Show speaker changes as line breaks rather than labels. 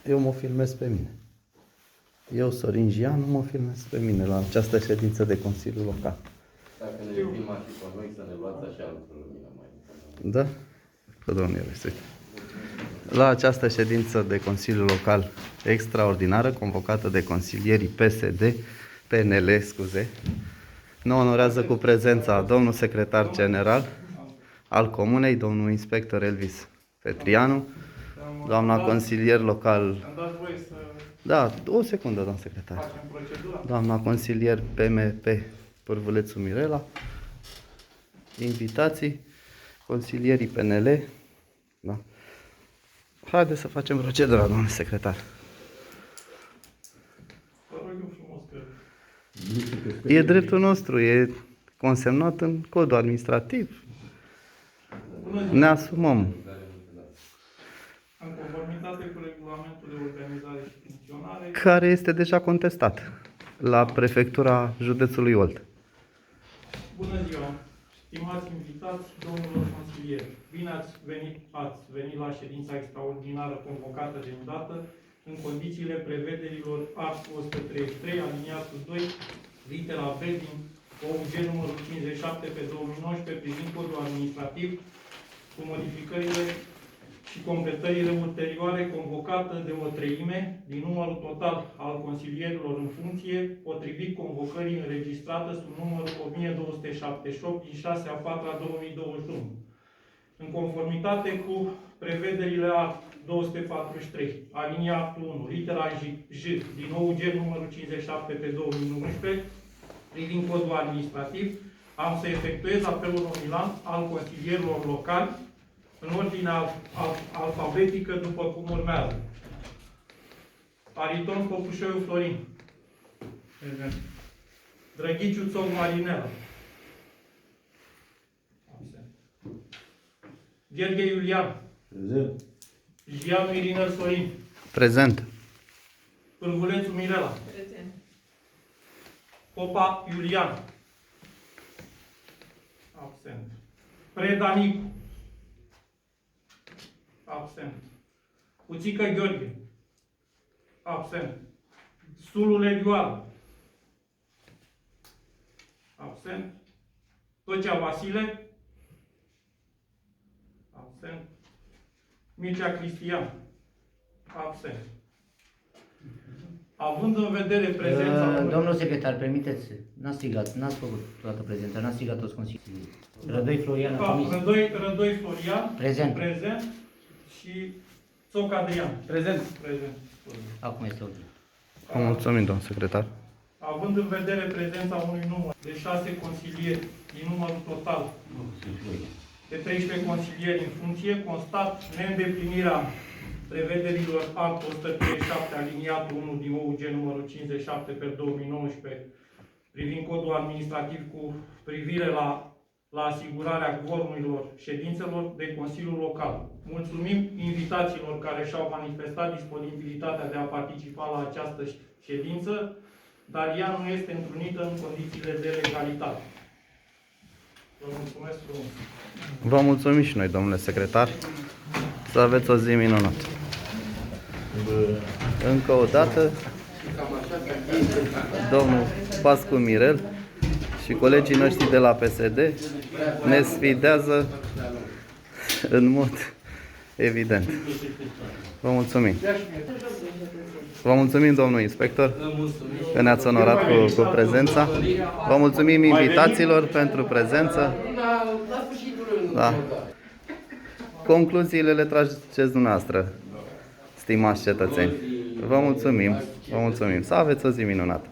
Eu mă filmez pe mine. Eu, Sorin Gianu, mă filmez pe mine la această ședință de Consiliu Local.
Dacă ne filmați și pe noi, să ne luați așa într-o lumină mai.
Da? Că domnule, uite. La această ședință de Consiliu Local extraordinară, convocată de consilierii PSD, PNL, scuze, ne onorează cu prezența domnul secretar general al Comunei, domnul inspector Elvis Petrianu, doamna consilier local. Da, o secundă, domnul secretar. Doamna consilier PMP Pârvulețu Mirela, invitații, consilierii PNL. Da. Haideți să facem procedura, domnule secretar. E dreptul nostru, e consemnat în codul administrativ. Ne asumăm.
În conformitate cu regulamentul de organizare și funcționare,
Care este deja contestat la prefectura județului Olt.
bună ziua, stimați invitați, domnilor consilieri, bine ați venit la ședința extraordinară convocată de îndată în condițiile prevederilor art. 133, aliniatul 2, litera B din OUG numărul 57 pe 2019 privind codul administrativ cu modificările și completările ulterioare, convocată de o treime din numărul total al consilierilor în funcție, potrivit convocării înregistrată sub numărul 1278 din 6/4/2021. În conformitate cu prevederile art. 243, aliniatul 1, litera J din OUG numărul 57 pe 2019, privind codul administrativ, am să efectuez apelul nominal al consilierilor locali în ordine alfabetică după cum urmează. Ariton Popușoiu Florin. Prezent. Drăghiciu Țoc Marinela. Absent. Gheorghe Iulian.
Prezent.
Gianu Irinel Sorin.
Prezent.
Pârvulețu Mirela.
Prezent.
Popa Iulian. Absent. Preda Nicu. Absent. Uțică Gheorghe. Absent. Sulu Legioară. Absent. Tocea Vasile. Absent. Mircea Cristian. Absent. Având în vedere prezența...
Domnul secretar, permiteți, n-ați făcut toată prezența, n-ați strigat toți consilierii. Rădoi Florian,
Rădoi Florian.
Prezent.
Prezent. Și Țoc Adrian.
Prezent.
Prezent.
Acum este ordine.
Vă mulțumim, domnul secretar.
Având în vedere prezența unui număr de 6 consilieri din numărul total de 13 consilieri în funcție, constat neîndeplinirea prevederilor art. 137 aliniatul 1 din OUG numărul 57 pe 2019 privind codul administrativ cu privire la asigurarea quorumurilor ședințelor de Consiliul Local. Mulțumim invitațiilor care și-au manifestat disponibilitatea de a participa la această ședință, dar ea nu este întrunită în condițiile de legalitate. Vă mulțumesc frumos.
Vă mulțumim și noi, domnule secretar. Să aveți o zi minunată. Încă o dată, domnul Pascu Mirel și colegii noștri de la PSD ne sfidează în mod evident. Vă mulțumim. Vă mulțumim, domnul inspector, că ne-ați onorat cu prezența. Vă mulțumim invitațiilor pentru prezență. Da. Concluziile le trageți dumneavoastră, stimați cetățeni. Vă mulțumim. Vă mulțumim. Să aveți o zi minunată.